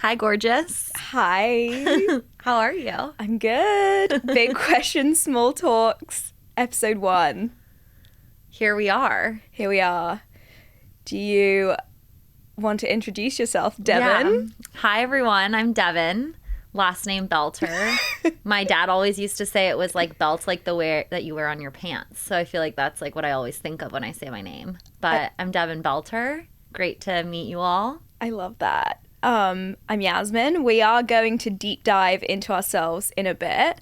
Hi, gorgeous. Hi. How are you? I'm good. Big questions, small talks, episode 1. Here we are. Here we are. Do you want to introduce yourself, Devon? Yeah. Hi, everyone. I'm Devon. Last name Belter. My dad always used to say it was like belt like the wear that you wear on your pants. So I feel like that's like what I always think of when I say my name. But I'm Devon Belter. Great to meet you all. I love that. I'm Yasmin. We are going to deep dive into ourselves in a bit.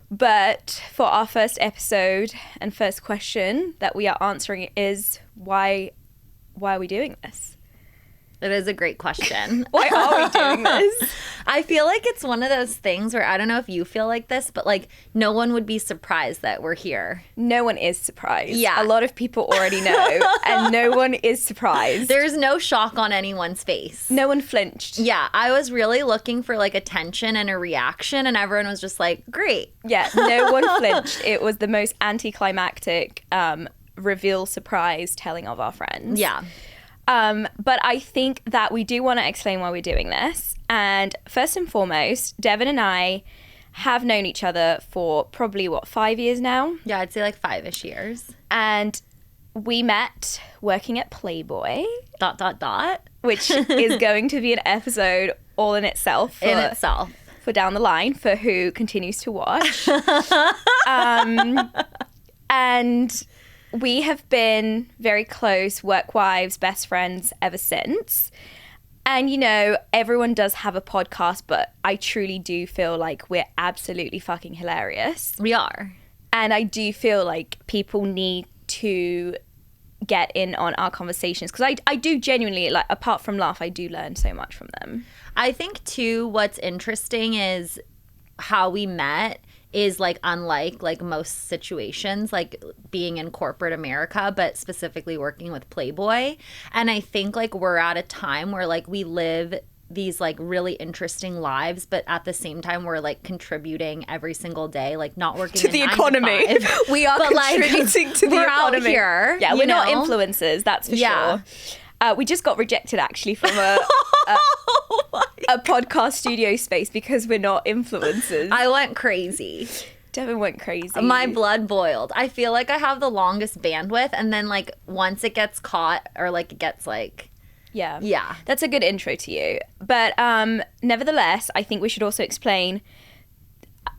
But for our first episode and first question that we are answering is why are we doing this? It is a great question. Why are we doing this? I feel like it's one of those things where I don't know if you feel like this, but like no one would be surprised that we're here. No one is surprised. Yeah. A lot of people already know, and no one is surprised. There's no shock on anyone's face. No one flinched. Yeah, I was really looking for like attention and a reaction, and everyone was just like, great. Yeah, no one flinched. It was the most anticlimactic reveal surprise telling of our friends. Yeah. But I think that we do want to explain why we're doing this. And first and foremost, Devon and I have known each other for probably, 5 years now? Yeah, I'd say like 5-ish years. And we met working at Playboy. ... Which is going to be an episode all in itself. For down the line, for who continues to watch. And we have been very close, work wives, best friends ever since. And, you know, everyone does have a podcast, but I truly do feel like we're absolutely fucking hilarious. We are. And I do feel like people need to get in on our conversations because I do genuinely, like, apart from laugh, I do learn so much from them. I think, too, what's interesting is how we met is like unlike like most situations, like being in corporate America, but specifically working with Playboy. And I think like we're at a time where like we live these like really interesting lives, but at the same time we're like contributing every single day, like not working to the economy. We are contributing to the economy. Out here, yeah, we're not influencers, that's for sure. We just got rejected actually from a podcast studio space because we're not influencers. I went crazy. Devon went crazy. My blood boiled. I feel like I have the longest bandwidth, and then like once it gets caught or like it gets like yeah, that's a good intro to you. But nevertheless, I think we should also explain,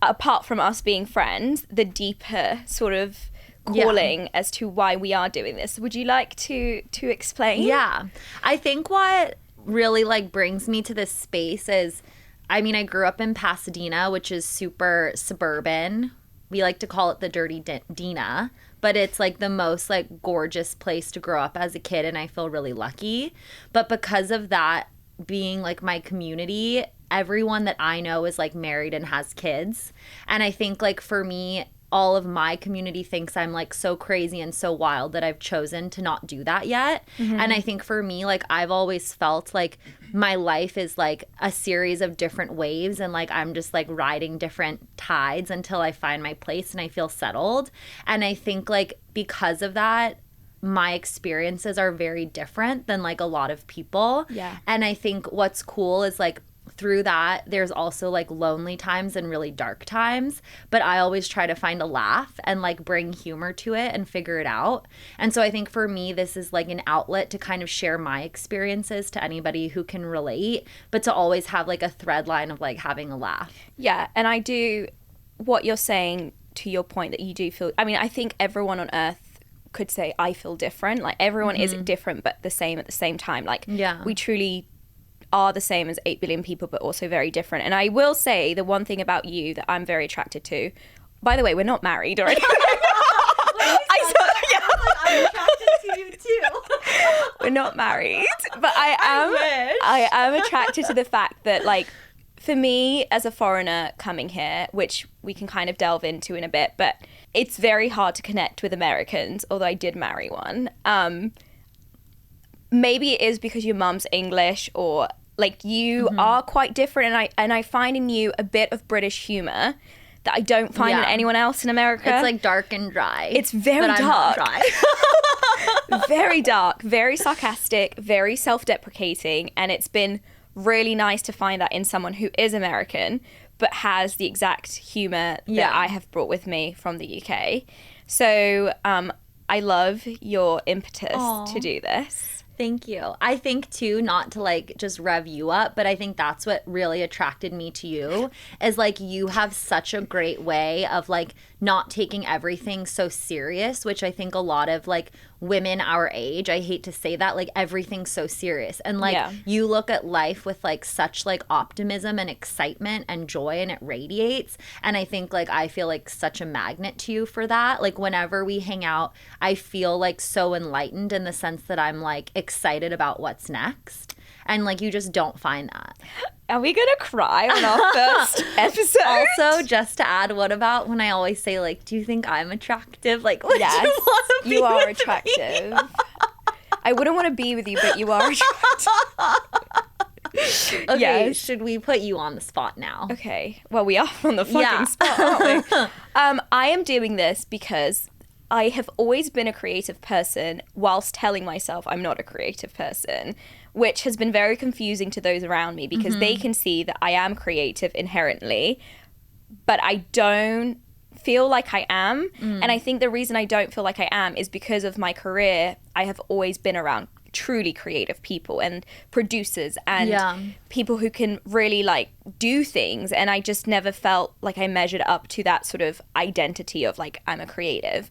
apart from us being friends, the deeper sort of calling as to why we are doing this. Would you like to explain? Yeah. I think what really like brings me to this space is, I mean, I grew up in Pasadena, which is super suburban. We like to call it the dirty Dina, but it's like the most like gorgeous place to grow up as a kid, and I feel really lucky. But because of that being like my community, everyone that I know is like married and has kids. And I think like for me, all of my community thinks I'm like so crazy and so wild that I've chosen to not do that yet. Mm-hmm. And I think for me, like I've always felt like my life is like a series of different waves, and like I'm just like riding different tides until I find my place and I feel settled. And I think like because of that, my experiences are very different than like a lot of people. Yeah. And I think what's cool is like through that, there's also like lonely times and really dark times, but I always try to find a laugh and like bring humor to it and figure it out. And so I think for me, this is like an outlet to kind of share my experiences to anybody who can relate, but to always have like a thread line of like having a laugh. Yeah, and I do what you're saying to your point that you do feel, I mean, I think everyone on earth could say I feel different. Like everyone is different but the same at the same time. Like we truly are the same as 8 billion people, but also very different. And I will say the one thing about you that I'm very attracted to, by the way, we're not married or anything. I'm attracted to you too. We're not married, but I am attracted to the fact that, like, for me as a foreigner coming here, which we can kind of delve into in a bit, but it's very hard to connect with Americans, although I did marry one. Maybe it is because your mum's English, or like you are quite different, and I find in you a bit of British humor that I don't find in anyone else in America. It's like dark and dry. It's very dark. I'm not dry. Very dark, very sarcastic, very self-deprecating, and it's been really nice to find that in someone who is American but has the exact humor that I have brought with me from the UK. So I love your impetus to do this. Thank you. I think too, not to like just rev you up, but I think that's what really attracted me to you is like you have such a great way of like not taking everything so serious, which I think a lot of like women our age, I hate to say that, like everything's so serious. And like you look at life with like such like optimism and excitement and joy, and it radiates. And I think like I feel like such a magnet to you for that. Like whenever we hang out, I feel like so enlightened in the sense that I'm like excited about what's next. And like you just don't find that. Are we gonna cry on our first episode? Also, just to add, what about when I always say like, do you think I'm attractive? Like, would yes, you are attractive. I wouldn't want to be with you, but you are attractive. Okay, yes. Should we put you on the spot now? Okay. Well, we are on the fucking spot, aren't we? I am doing this because I have always been a creative person whilst telling myself I'm not a creative person, which has been very confusing to those around me because they can see that I am creative inherently, but I don't feel like I am. And I think the reason I don't feel like I am is because of my career. I have always been around truly creative people and producers and people who can really like do things, and I just never felt like I measured up to that sort of identity of like I'm a creative.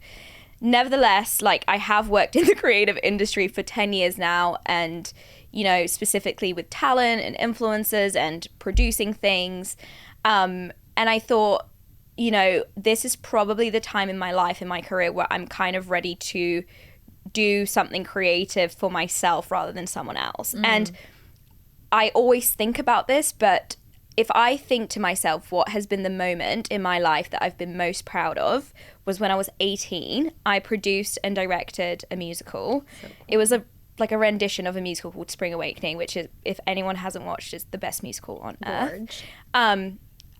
Nevertheless, like I have worked in the creative industry for 10 years now, and you know, specifically with talent and influencers and producing things, and I thought, you know, this is probably the time in my life, in my career, where I'm kind of ready to do something creative for myself rather than someone else. And I always think about this, but if I think to myself what has been the moment in my life that I've been most proud of was when I was 18. I produced and directed a musical. So cool. It was a rendition of a musical called Spring Awakening, which is, if anyone hasn't watched, is the best musical on earth.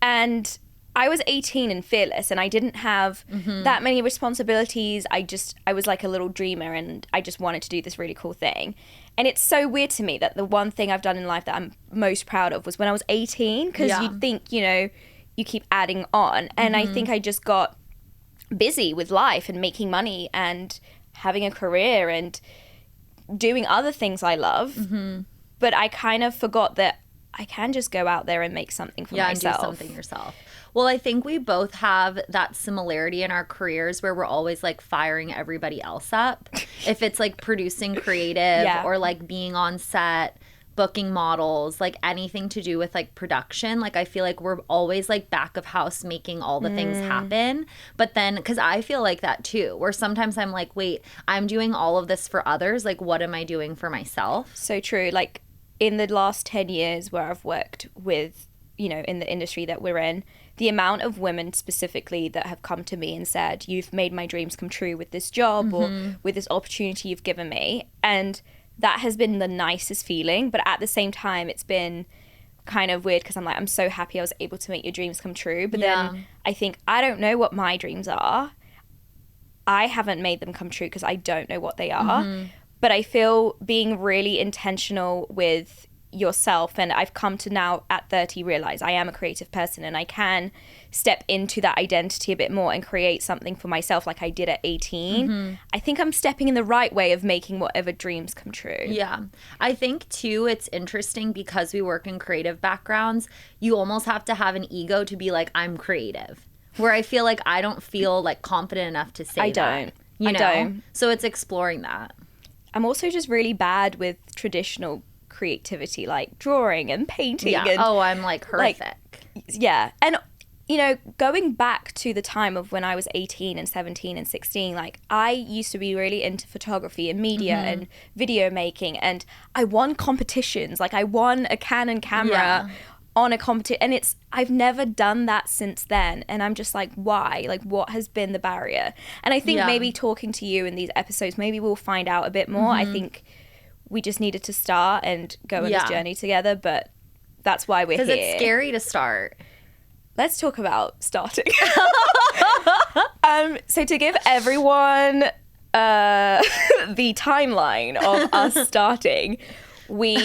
And I was 18 and fearless, and I didn't have that many responsibilities. I was like a little dreamer, and I just wanted to do this really cool thing. And it's so weird to me that the one thing I've done in life that I'm most proud of was when I was 18, because you'd think, you know, you keep adding on. And I think I just got busy with life and making money and having a career and doing other things I love. But I kind of forgot that I can just go out there and make something for myself. And do something yourself. Well, I think we both have that similarity in our careers where we're always like firing everybody else up. If it's like producing creative or like being on set, booking models, like anything to do with like production, like I feel like we're always like back of house making all the things happen. But then, because I feel like that too, where sometimes I'm like, wait, I'm doing all of this for others. Like, what am I doing for myself? So true. Like in the last 10 years where I've worked with, you know, in the industry that we're in, the amount of women specifically that have come to me and said, you've made my dreams come true with this job or with this opportunity you've given me. And that has been the nicest feeling. But at the same time, it's been kind of weird because I'm like, I'm so happy I was able to make your dreams come true. But then I think, I don't know what my dreams are. I haven't made them come true because I don't know what they are. But I feel being really intentional with yourself, and I've come to now at 30 realize I am a creative person and I can step into that identity a bit more and create something for myself like I did at 18. I think I'm stepping in the right way of making whatever dreams come true. Yeah. I think too, it's interesting because we work in creative backgrounds, you almost have to have an ego to be like, I'm creative, where I feel like I don't feel like confident enough to say that. I don't. So it's exploring that. I'm also just really bad with traditional creativity, like drawing and painting. And, I'm like horrific. And you know, going back to the time of when I was 18 and 17 and 16, like I used to be really into photography and media and video making, and I won competitions. Like I won a Canon camera on a competition, and I've never done that since then. And I'm just like, why? Like, what has been the barrier? And I think maybe talking to you in these episodes, maybe we'll find out a bit more. I think we just needed to start and go on this journey together, but that's why we're here. Because it's scary to start. Let's talk about starting. So to give everyone the timeline of us starting, we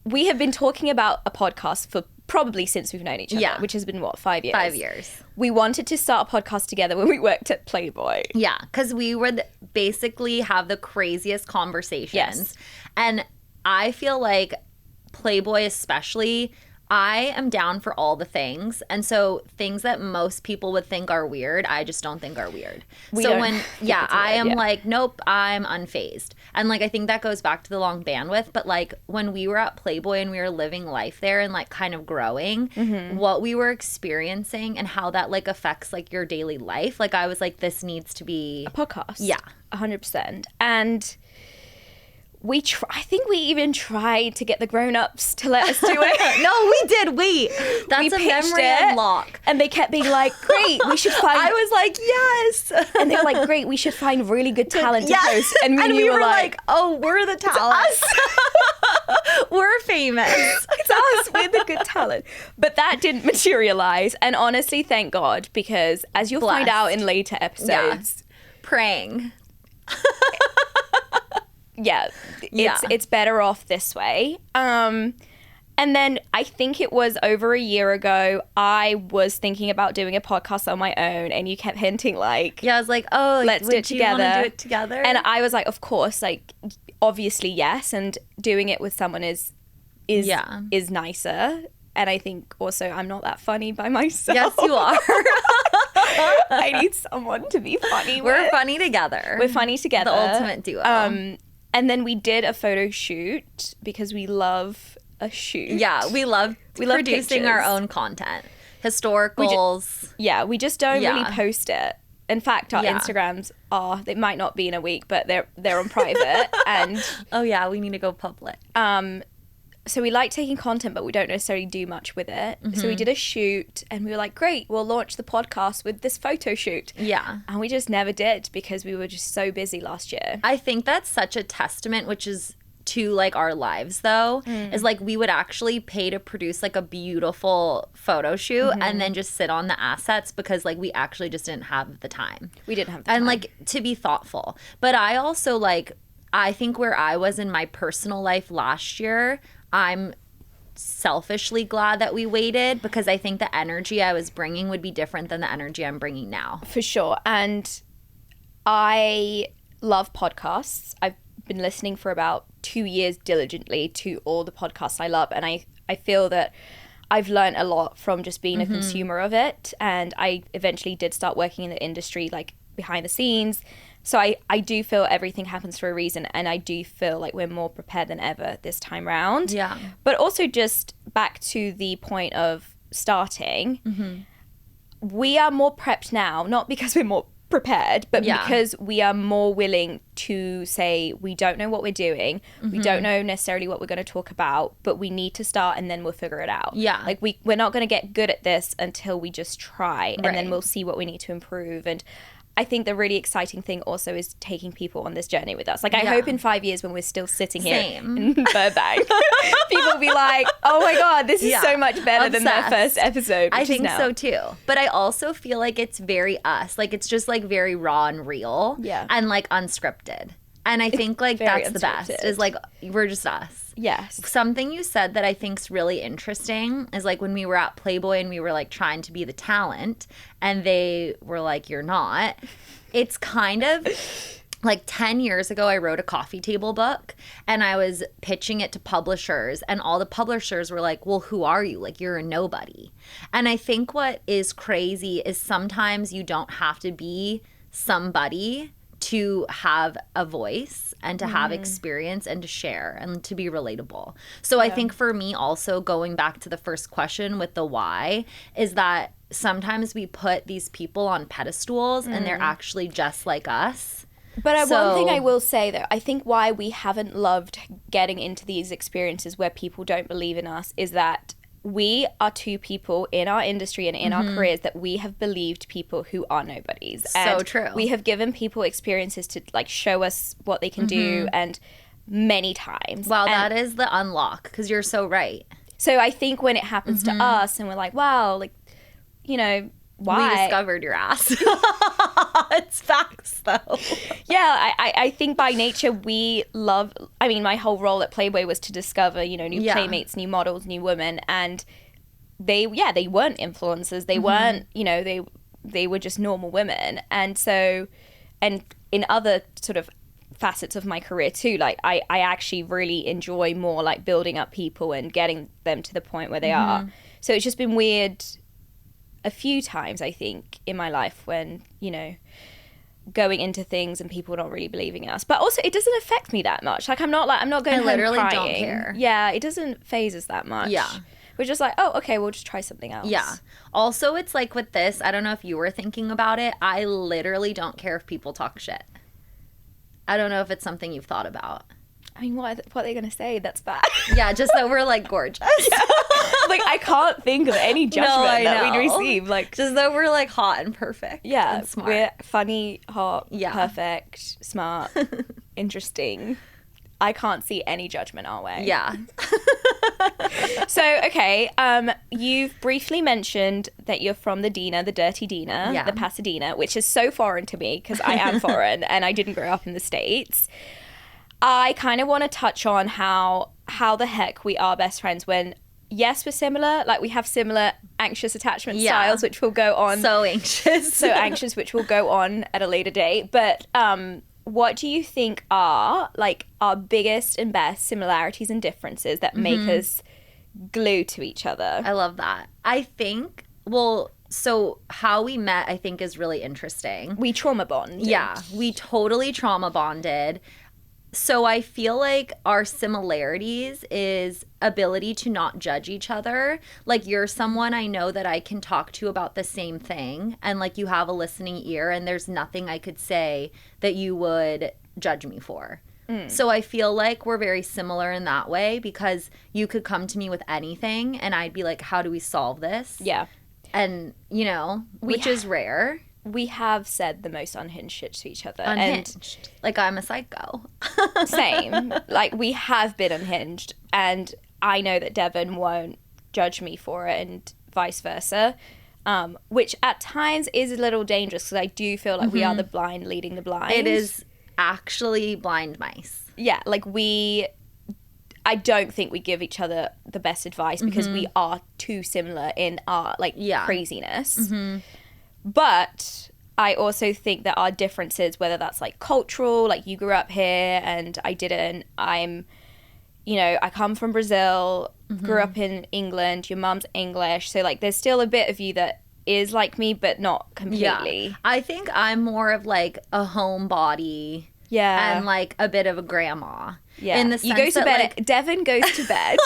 we have been talking about a podcast for probably since we've known each other, which has been, 5 years? 5 years. We wanted to start a podcast together when we worked at Playboy. Yeah, because we would basically have the craziest conversations. Yes. And I feel like Playboy especially, I am down for all the things. And so things that most people would think are weird, I just don't think are weird. I am like, nope, I'm unfazed. And like, I think that goes back to the long bandwidth. But like when we were at Playboy and we were living life there and like kind of growing, what we were experiencing and how that like affects like your daily life. Like I was like, this needs to be a podcast. Yeah. 100%. And I think we even tried to get the grown-ups to let us do it. No, we did. That's a memory unlock. And they kept being like, great, we should find... I was like, yes. And they were like, great, we should find really good talent to host. And we were like, oh, we're the talent. We're famous. It's us. We're the good talent. But that didn't materialize. And honestly, thank God, because as you'll find out in later episodes... Praying. It's better off this way. And then I think it was over a year ago, I was thinking about doing a podcast on my own, and you kept hinting like... Yeah, I was like, oh, let's do it together. Want to do it together? And I was like, of course, like, obviously, yes. And doing it with someone is nicer. And I think also I'm not that funny by myself. Yes, you are. I need someone to be funny with. We're funny together. We're funny together. The ultimate duo. And then we did a photo shoot because we love a shoot. Yeah, we love producing our own content. Historicals. We just don't really post it. In fact, our Instagrams they might not be in a week, but they're on private. And oh yeah, we need to go public. So we like taking content, but we don't necessarily do much with it. So we did a shoot and we were like, great, we'll launch the podcast with this photo shoot. Yeah. And we just never did because we were just so busy last year. I think that's such a testament, which is to like our lives though, is like we would actually pay to produce like a beautiful photo shoot and then just sit on the assets because like we actually just didn't have the time. We didn't have the time. And like to be thoughtful. But I also like, I think where I was in my personal life last year, I'm selfishly glad that we waited because I think the energy I was bringing would be different than the energy I'm bringing now. For sure. And I love podcasts. I've been listening for about 2 years diligently to all the podcasts I love. And I feel that I've learned a lot from just being a consumer of it. And I eventually did start working in the industry, like behind the scenes. So I do feel everything happens for a reason, and I do feel like we're more prepared than ever this time round. Yeah. But also just back to the point of starting, we are more prepped now, not because we're more prepared, but because we are more willing to say we don't know what we're doing, we don't know necessarily what we're going to talk about, but we need to start and then we'll figure it out. Yeah. Like we're not going to get good at this until we just try, and then we'll see what we need to improve. And I think the really exciting thing also is taking people on this journey with us. Like, I hope in 5 years when we're still sitting here in Burbank, people will be like, oh my God, this is so much better than their first episode. I think so too. But I also feel like it's very us. Like, it's just like very raw and real and like unscripted. And I think like that's the best is like we're just us. Yes. Something you said that I think's really interesting is like when we were at Playboy and we were like trying to be the talent and they were like, you're not. It's kind of like 10 years ago, I wrote a coffee table book and I was pitching it to publishers and all the publishers were like, well, who are you? Like, you're a nobody. And I think what is crazy is sometimes you don't have to be somebody to have a voice and to have experience and to share and to be relatable. So I think for me also going back to the first question with the why is that sometimes we put these people on pedestals and they're actually just like us. But one thing I will say though, I think why we haven't loved getting into these experiences where people don't believe in us is that we are two people in our industry and in our careers that we have believed people who are nobodies. And so true. We have given people experiences to like show us what they can do, and many times. Wow, that is the unlock because you're so right. So I think when it happens to us and we're like, wow, like, you know, why? We discovered your ass. It's facts, though. Yeah, I think by nature we love... I mean, my whole role at Playboy was to discover, you know, new playmates, new models, new women, and they weren't influencers. They weren't, you know, they were just normal women. And so, and in other sort of facets of my career too, like I actually really enjoy more like building up people and getting them to the point where they are. So it's just been weird a few times, I think, in my life when, you know, going into things and people not really believing us. But also it doesn't affect me that much. Like I'm not going home literally crying. don't care. Yeah, it doesn't phase us that much. Yeah. We're just like, oh, okay, we'll just try something else. Yeah. Also, it's like with this, I don't know if you were thinking about it, I literally don't care if people talk shit. I don't know if it's something you've thought about. I mean, what are they going to say? That's bad. Yeah, just that we're like gorgeous. Yeah. Like I can't think of any judgment that we'd receive. Like just that we're like hot and perfect. Yeah, and smart. We're funny, hot, perfect, smart, interesting. I can't see any judgment our way. Yeah. So, okay, you've briefly mentioned that you're from the Dina, the dirty Dina, the Pasadena, which is so foreign to me because I am foreign and I didn't grow up in the States. I kind of want to touch on how the heck we are best friends when, yes, we're similar. Like we have similar anxious attachment styles, which will go on. So anxious, which will go on at a later date. But what do you think are like our biggest and best similarities and differences that make us glue to each other? I love that. I think, well, so how we met, I think, is really interesting. We trauma bonded. Yeah, we totally trauma bonded. So I feel like our similarities is ability to not judge each other. Like you're someone I know that I can talk to about the same thing and like you have a listening ear and there's nothing I could say that you would judge me for. So I feel like we're very similar in that way because you could come to me with anything and I'd be like, how do we solve this? Yeah. And, you know, which is rare. We have said the most unhinged shit to each other. Unhinged. And like I'm a psycho. Same. Like we have been unhinged and I know that Devon won't judge me for it and vice versa. Which at times is a little dangerous because I do feel like we are the blind leading the blind. It is actually blind mice. Yeah, like I don't think we give each other the best advice because we are too similar in our like craziness. But I also think that our differences, whether that's like cultural, like you grew up here and I didn't, you know, I come from Brazil, grew up in England, your mum's English. So like there's still a bit of you that is like me, but not completely. Yeah. I think I'm more of like a homebody. Yeah. And like a bit of a grandma. Yeah. In the sense you go to that, bed. like, Devon goes to bed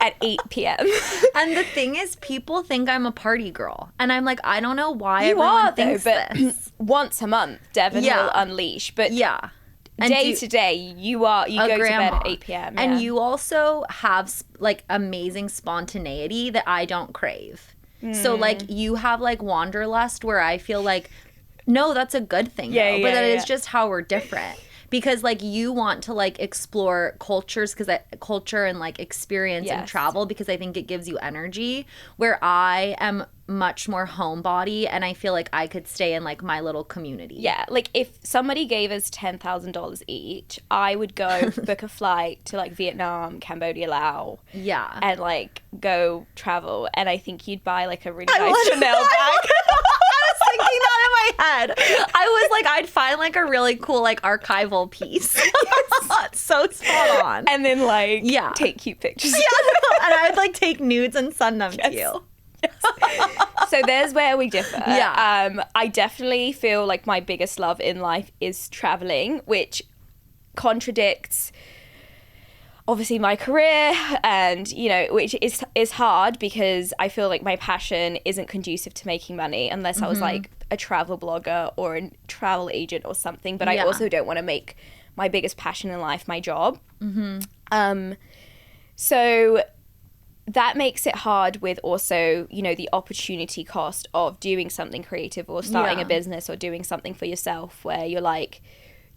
at 8 p.m. And the thing is, people think I'm a party girl. And I'm like, I don't know why you everyone are, thinks though, but this. Once a month, Devon will unleash. But day to day, you go to bed at 8 p.m. Yeah. And you also have like amazing spontaneity that I don't crave. So like you have like wanderlust where I feel like, no, that's a good thing. But that is just how we're different. Because like you want to like explore cultures culture and like experience and travel because I think it gives you energy, where I am much more homebody and I feel like I could stay in like my little community. Yeah, like if somebody gave us $10,000 each, I would go book a flight to like Vietnam, Cambodia, Laos. Yeah. And like go travel. And I think you'd buy like a really nice Chanel bag. Thinking that in my head. I was like, I'd find like a really cool like archival piece. So spot on. And then like take cute pictures. Yeah. And I would like take nudes and send them to you. Yes. So there's where we differ. Yeah. I definitely feel like my biggest love in life is traveling, which contradicts obviously my career and, you know, which is hard because I feel like my passion isn't conducive to making money unless I was like a travel blogger or a travel agent or something. But I also don't want to make my biggest passion in life my job. So that makes it hard with also, you know, the opportunity cost of doing something creative or starting a business or doing something for yourself where you're like,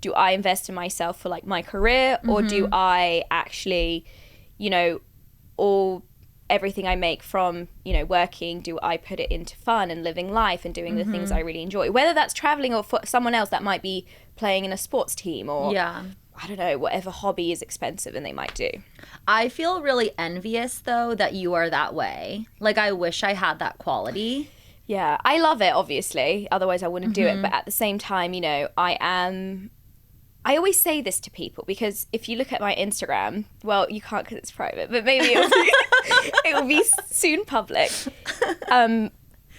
do I invest in myself for like my career or do I actually, you know, all everything I make from, you know, working, do I put it into fun and living life and doing the things I really enjoy? Whether that's traveling, or for someone else that might be playing in a sports team, or I don't know, whatever hobby is expensive and they might do. I feel really envious, though, that you are that way. Like, I wish I had that quality. Yeah, I love it, obviously. Otherwise, I wouldn't do it. But at the same time, you know, I always say this to people, because if you look at my Instagram, well, you can't because it's private, but maybe it will be soon public.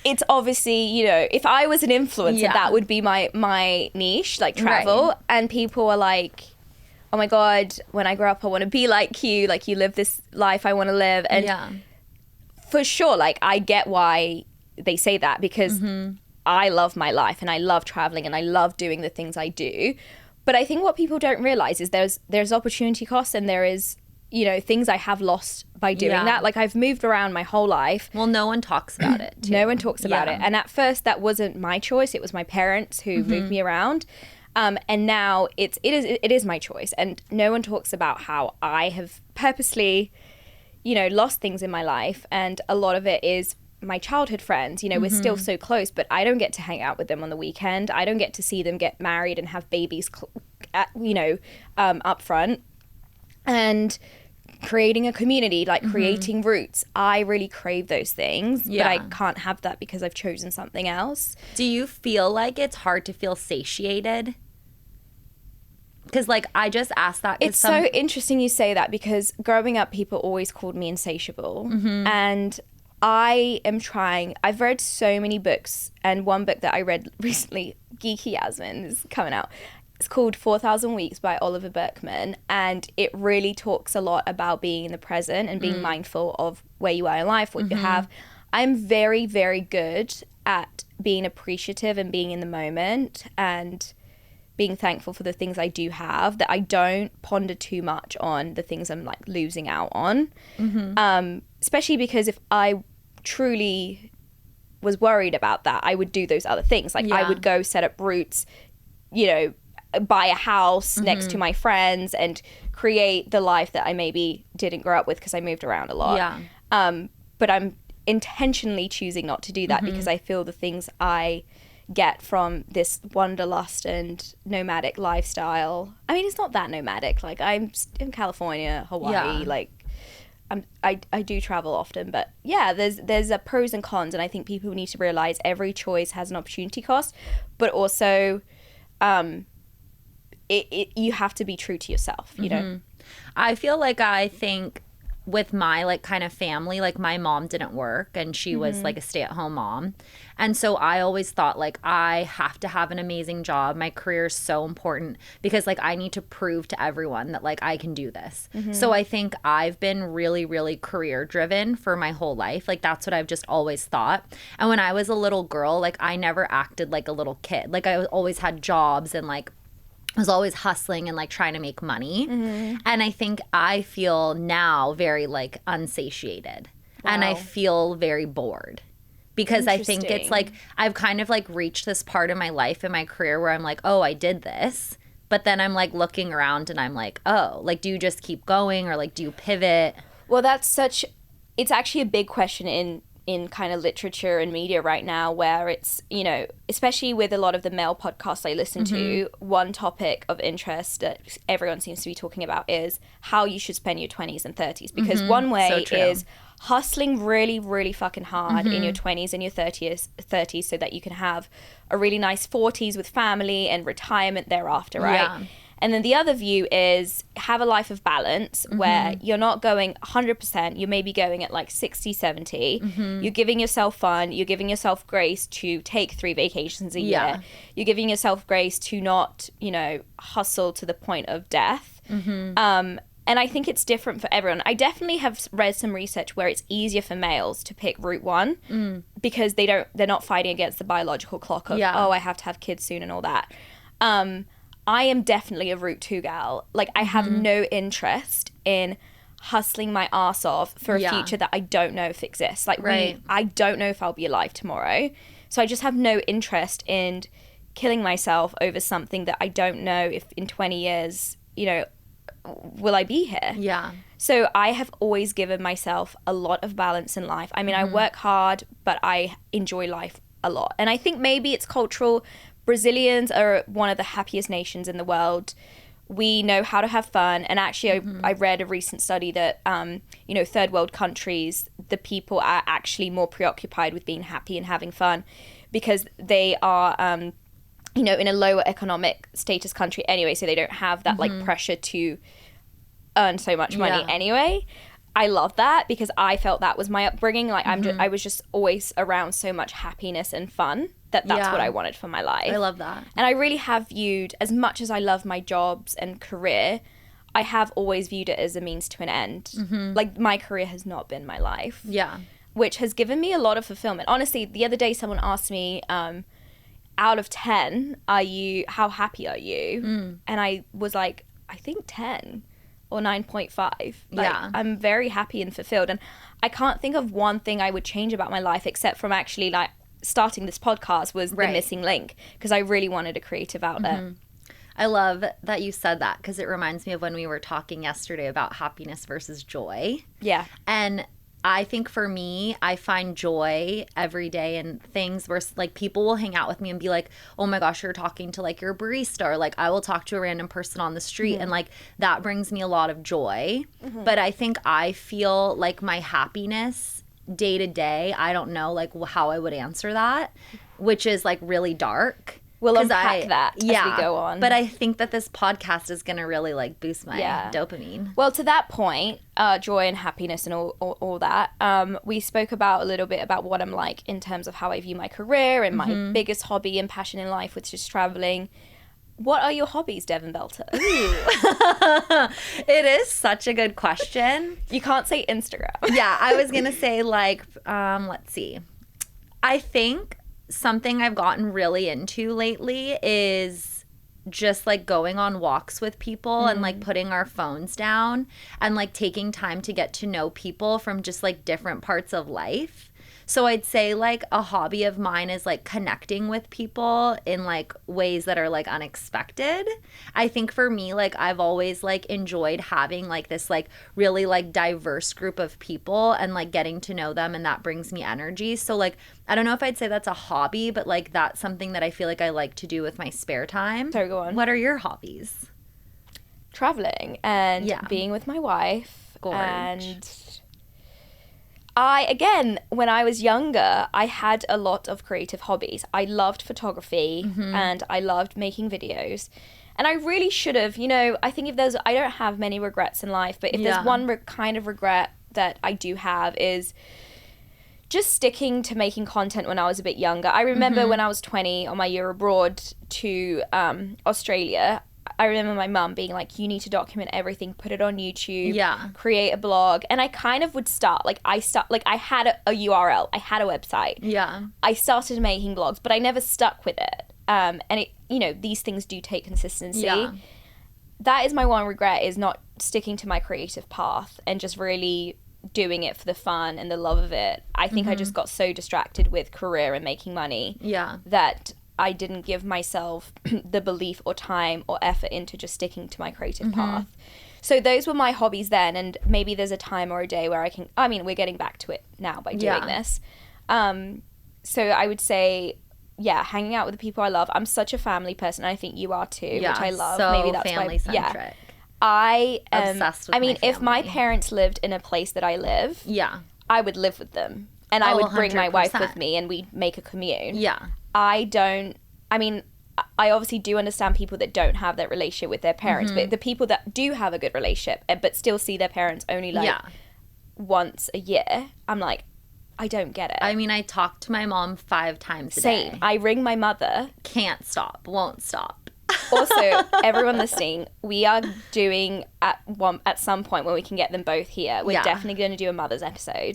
It's obviously, you know, if I was an influencer, that would be my niche, like travel. Right. And people are like, oh my God, when I grow up, I want to be like you live this life I want to live. And for sure, like, I get why they say that, because I love my life and I love traveling and I love doing the things I do. But I think what people don't realize is there's opportunity costs, and there is, you know, things I have lost by doing that. Like, I've moved around my whole life. Well, no one talks about it, too. No one talks about it. And at first, that wasn't my choice. It was my parents who moved me around. And now it is my choice. And no one talks about how I have purposely, you know, lost things in my life. And a lot of it is my childhood friends. You know, we're still so close, but I don't get to hang out with them on the weekend. I don't get to see them get married and have babies, you know, up front. And creating a community, like creating roots, I really crave those things, but I can't have that because I've chosen something else. Do you feel like it's hard to feel satiated? Because, like, I just asked that. It's so interesting you say that, because growing up, people always called me insatiable. And I am trying. I've read so many books, and one book that I read recently, Geeky Yasmin, is coming out. It's called 4,000 Weeks by Oliver Burkeman, and it really talks a lot about being in the present and being mindful of where you are in life, what you have. I'm very, very good at being appreciative and being in the moment and being thankful for the things I do have, that I don't ponder too much on the things I'm, like, losing out on. Especially because if I truly was worried about that, I would do those other things. Like, I would go set up roots, you know, buy a house next to my friends and create the life that I maybe didn't grow up with because I moved around a lot. But I'm intentionally choosing not to do that because I feel the things I get from this wanderlust and nomadic lifestyle. I mean, it's not that nomadic. Like, I'm in California, Hawaii, like, I do travel often, but yeah, there's a pros and cons, and I think people need to realize every choice has an opportunity cost, but also you have to be true to yourself, you know? I feel like I think with my, like, kind of family, like, my mom didn't work and she was like a stay-at-home mom, and so I always thought, like, I have to have an amazing job. My career is so important because, like, I need to prove to everyone that, like, I can do this. So I think I've been really, really career driven for my whole life. Like, that's what I've just always thought. And when I was a little girl, like, I never acted like a little kid. Like, I always had jobs and, like, I was always hustling and, like, trying to make money. And I think I feel now very, like, unsatiated. And I feel very bored. Because I think it's, like, I've kind of, like, reached this part of my life and my career where I'm like, oh, I did this. But then I'm, like, looking around and I'm like, oh, like, do you just keep going, or, like, do you pivot? Well, it's actually a big question in kind of literature and media right now, where it's, you know, especially with a lot of the male podcasts I listen to, one topic of interest that everyone seems to be talking about is how you should spend your 20s and 30s. Because one way is hustling really, really fucking hard in your 20s and your 30s so that you can have a really nice 40s with family and retirement thereafter, right? Yeah. And then the other view is have a life of balance where you're not going 100%, you're maybe going at like 60, 70. You're giving yourself fun, you're giving yourself grace to take 3 vacations a year. You're giving yourself grace to not, you know, hustle to the point of death. And I think it's different for everyone. I definitely have read some research where it's easier for males to pick route 1 because they're not fighting against the biological clock of, oh, I have to have kids soon and all that. I am definitely a route 2 gal. Like, I have no interest in hustling my ass off for a future that I don't know if exists. Like, I don't know if I'll be alive tomorrow. So I just have no interest in killing myself over something that I don't know if in 20 years, you know, will I be here? Yeah. So I have always given myself a lot of balance in life. I mean, I work hard, but I enjoy life a lot. And I think maybe it's cultural. Brazilians are one of the happiest nations in the world. We know how to have fun. And actually, I read a recent study that, third world countries, the people are actually more preoccupied with being happy and having fun because they are, in a lower economic status country anyway. So they don't have that like pressure to earn so much money anyway. I love that because I felt that was my upbringing. Like I was just always around so much happiness and fun that's what I wanted for my life. I love that. And I really have viewed, as much as I love my jobs and career, I have always viewed it as a means to an end. Like my career has not been my life. Yeah. Which has given me a lot of fulfillment. Honestly, the other day someone asked me, out of 10, how happy are you? And I was like, I think 10. Or 9.5. I'm very happy and fulfilled. And I can't think of one thing I would change about my life except from actually like starting this podcast was the missing link because I really wanted a creative outlet. I love that you said that because it reminds me of when we were talking yesterday about happiness versus joy. Yeah. And I think for me, I find joy every day in things where like people will hang out with me and be like, oh my gosh, you're talking to like your barista, or like I will talk to a random person on the street and like that brings me a lot of joy. But I think I feel like my happiness day to day, I don't know like how I would answer that, which is like really dark. We'll unpack that as we go on. But I think that this podcast is going to really like boost my dopamine. Well, to that point, joy and happiness and all that, we spoke about a little bit about what I'm like in terms of how I view my career and my biggest hobby and passion in life, which is traveling. What are your hobbies, Devon Belter? It is such a good question. You can't say Instagram. Yeah, I was going to say like, let's see. I think something I've gotten really into lately is just like going on walks with people and like putting our phones down and like taking time to get to know people from just like different parts of life. So I'd say like a hobby of mine is like connecting with people in like ways that are like unexpected. I think for me, like I've always like enjoyed having like this like really like diverse group of people and like getting to know them, and that brings me energy. So like I don't know if I'd say that's a hobby, but like that's something that I feel like I like to do with my spare time. So go on. What are your hobbies? Traveling and being with my wife. Gorge. And when I was younger, I had a lot of creative hobbies. I loved photography and I loved making videos. And I really should have, I think I don't have many regrets in life, but if there's one kind of regret that I do have is just sticking to making content when I was a bit younger. I remember when I was 20 on my year abroad to Australia, I remember my mum being like, you need to document everything, put it on YouTube, create a blog. And I kind of would start, I had a URL, I had a website. Yeah. I started making blogs, but I never stuck with it. And it, these things do take consistency. Yeah. That is my one regret, is not sticking to my creative path and just really doing it for the fun and the love of it. I think I just got so distracted with career and making money that I didn't give myself the belief or time or effort into just sticking to my creative path. So those were my hobbies then, and maybe there's a time or a day where we're getting back to it now by doing this. So I would say, hanging out with the people I love. I'm such a family person, and I think you are too, which I love. So maybe that's family-centric. I am obsessed with my family. If my parents lived in a place that I live, I would live with them. And I would bring my wife with me and we'd make a commune. Yeah. I obviously do understand people that don't have that relationship with their parents, but the people that do have a good relationship but still see their parents only once a year, I'm like, I don't get it. I talk to my mom 5 times a day. Same. I ring my mother. Can't stop. Won't stop. Also, everyone listening, we are doing at some point when we can get them both here, we're definitely going to do a mother's episode.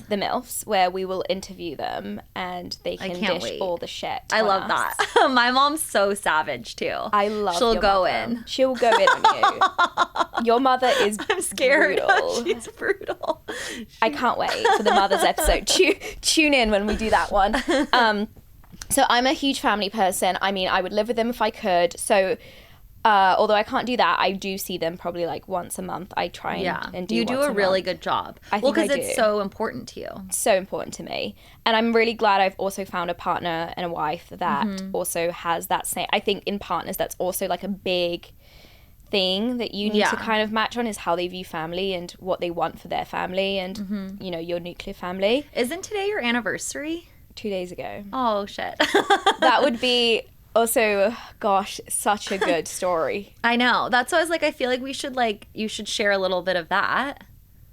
The MILFs, where we will interview them and they can dish all the shit. I love that. My mom's so savage too. I love. She'll go in. She'll go in on you. Your mother is. I'm scared. Brutal. She's brutal. I can't wait for the mother's episode. Tune in when we do that one. So I'm a huge family person. I would live with them if I could. So Although I can't do that, I do see them probably like once a month. I try and do. You do a really good job. Well, because it's so important to you. So important to me, and I'm really glad I've also found a partner and a wife that also has that same. I think in partners, that's also like a big thing that you need to kind of match on, is how they view family and what they want for their family, and you know, your nuclear family. Isn't today your anniversary? 2 days ago. Oh shit. That would be. Also, gosh, such a good story. I know. That's why I was like, I feel like you should share a little bit of that.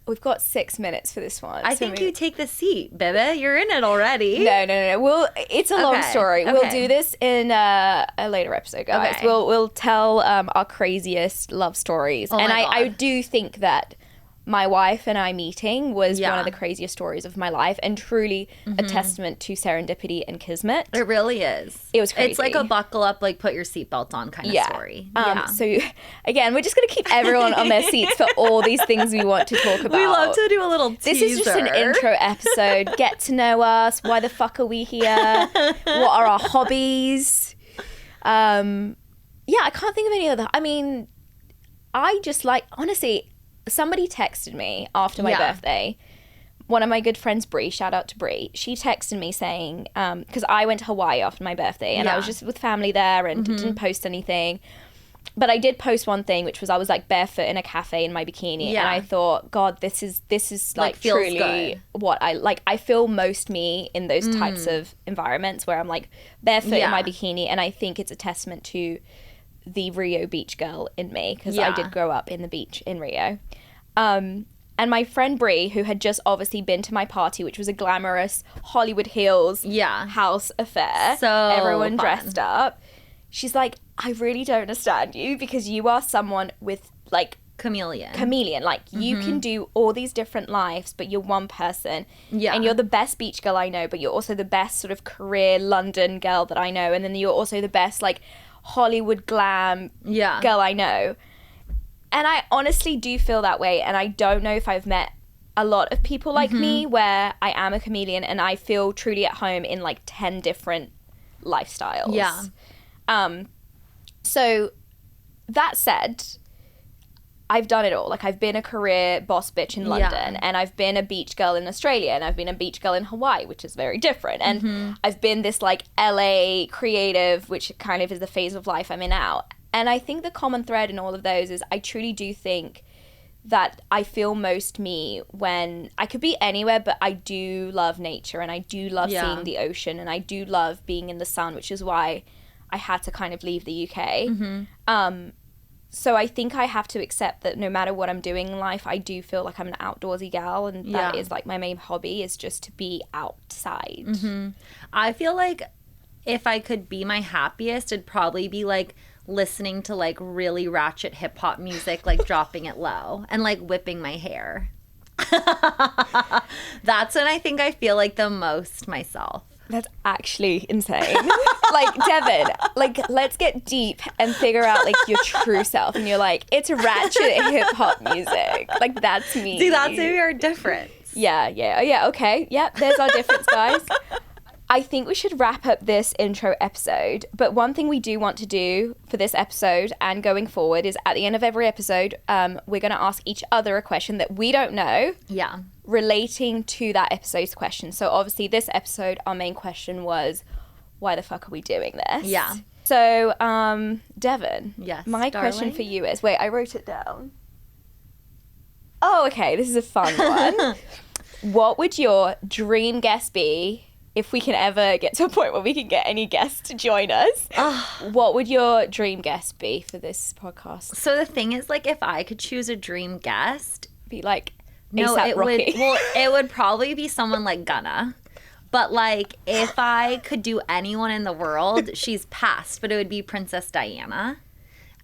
We've got 6 minutes for this one. I think you take the seat, baby. You're in it already. No. It's a long story. Okay. We'll do this in a later episode, guys. Okay. We'll tell our craziest love stories. Oh, and my God. I do think that my wife and I meeting was one of the craziest stories of my life, and truly a testament to serendipity and kismet. It really is. It was crazy. It's like a buckle up, like put your seatbelt on kind of story. So again, we're just going to keep everyone on their seats for all these things we want to talk about. We love to do a little teaser. This is just an intro episode. Get to know us. Why the fuck are we here? What are our hobbies? I can't think of any other. I mean, I just like, honestly, somebody texted me after my birthday. One of my good friends, Brie, shout out to Brie. She texted me saying, because I went to Hawaii after my birthday, and I was just with family there and didn't post anything. But I did post one thing, which was I was like barefoot in a cafe in my bikini, and I thought, God, this is like truly good. What I like. I feel most me in those types of environments where I'm like barefoot in my bikini, and I think it's a testament to the Rio beach girl in me, because I did grow up in the beach in Rio. And my friend Brie, who had just obviously been to my party, which was a glamorous Hollywood Hills house affair, so everyone dressed up, she's like, I really don't understand you, because you are someone with like chameleon, like you can do all these different lives, but you're one person, and you're the best beach girl I know, but you're also the best sort of career London girl that I know, and then you're also the best like Hollywood glam girl I know. And I honestly do feel that way, and I don't know if I've met a lot of people like me where I am a chameleon and I feel truly at home in like 10 different lifestyles. So that said, I've done it all. Like, I've been a career boss bitch in London, and I've been a beach girl in Australia, and I've been a beach girl in Hawaii, which is very different. And I've been this like LA creative, which kind of is the phase of life I'm in now. And I think the common thread in all of those is I truly do think that I feel most me when I could be anywhere, but I do love nature, and I do love seeing the ocean, and I do love being in the sun, which is why I had to kind of leave the UK. So I think I have to accept that no matter what I'm doing in life, I do feel like I'm an outdoorsy gal, and that is like my main hobby, is just to be outside. I feel like if I could be my happiest, it'd probably be like listening to like really ratchet hip hop music, like dropping it low and like whipping my hair. That's when I think I feel like the most myself. That's actually insane. Like, Devon, like, let's get deep and figure out, like, your true self. And you're like, it's ratchet hip-hop music. Like, that's me. See, that's maybe our difference. Yeah, okay. Yeah, there's our difference, guys. I think we should wrap up this intro episode. But one thing we do want to do for this episode and going forward is at the end of every episode, we're going to ask each other a question that we don't know. Yeah. Relating to that episode's question. So obviously this episode, our main question was, why the fuck are we doing this? Yeah. So, Devon. Yes, my darling. question for you is, wait, I wrote it down. Oh, okay. This is a fun one. What would your dream guest be if we can ever get to a point where we can get any guests to join us? What would your dream guest be for this podcast? So the thing is, like, if I could choose a dream guest, be like, no, A$AP it Rocky. it would probably be someone like Gunna. But like, if I could do anyone in the world, she's passed, but it would be Princess Diana.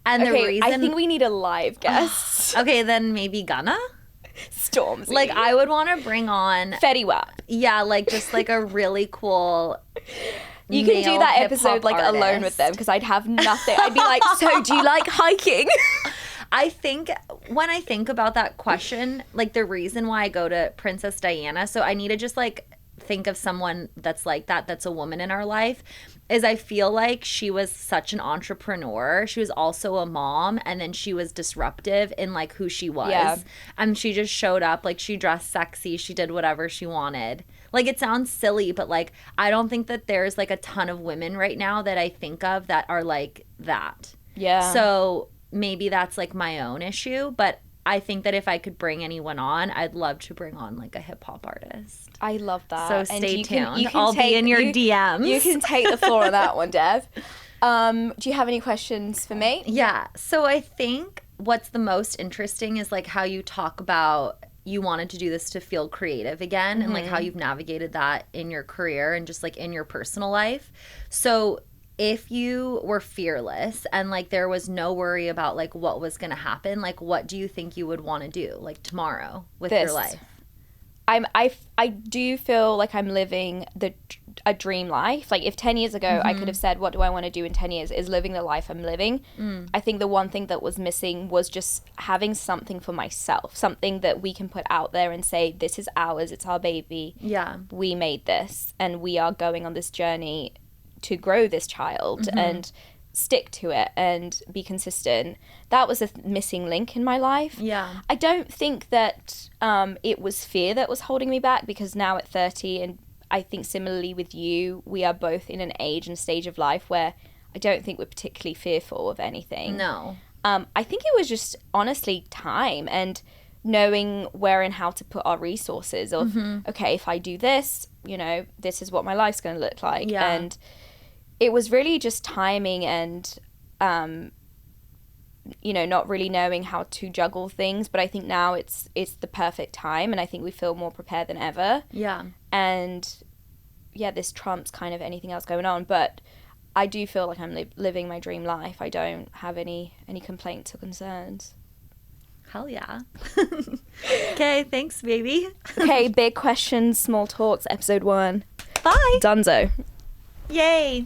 And the reason, I think we need a live guest. Okay, then maybe Gunna. Stormzy. Like, I would want to bring on Fetty Wap. Yeah, like just like a really cool. You can do that episode like artist. Alone with them, because I'd have nothing. I'd be like, so do you like hiking? I think when I think about that question, like the reason why I go to Princess Diana, so I need to just like think of someone that's like that, that's a woman in our life, is I feel like she was such an entrepreneur. She was also a mom, and then she was disruptive in like who she was. Yeah. And she just showed up, like she dressed sexy, she did whatever she wanted. Like it sounds silly, but like I don't think that there's like a ton of women right now that I think of that are like that. Yeah. So maybe that's like my own issue, but I think that if I could bring anyone on, I'd love to bring on like a hip hop artist. I love that. So stay tuned. You can I'll be in your DMs. You can take the floor on that one, Dev. Do you have any questions for me? Yeah. So I think what's the most interesting is like how you talk about you wanted to do this to feel creative again, and like how you've navigated that in your career and just like in your personal life. So if you were fearless and like there was no worry about like what was going to happen, like what do you think you would want to do like tomorrow with your life? I do feel like I'm living a dream life. Like if 10 years ago I could have said, what do I want to do in 10 years, is living the life I'm living. I think the one thing that was missing was just having something for myself, something that we can put out there and say, this is ours, it's our baby. Yeah. We made this and we are going on this journey to grow this child and stick to it and be consistent. That was a missing link in my life. Yeah. I don't think that it was fear that was holding me back, because now at 30, and I think similarly with you, we are both in an age and stage of life where I don't think we're particularly fearful of anything. No. I think it was just honestly time and knowing where and how to put our resources of, okay, if I do this, you know, this is what my life's going to look like. Yeah. And it was really just timing and, you know, not really knowing how to juggle things. But I think now it's the perfect time, and I think we feel more prepared than ever. Yeah. And yeah, this trumps kind of anything else going on. But I do feel like I'm living my dream life. I don't have any complaints or concerns. Hell yeah. Okay, thanks, baby. Okay, big questions, small talks, episode 1. Bye. Dunzo. Yay.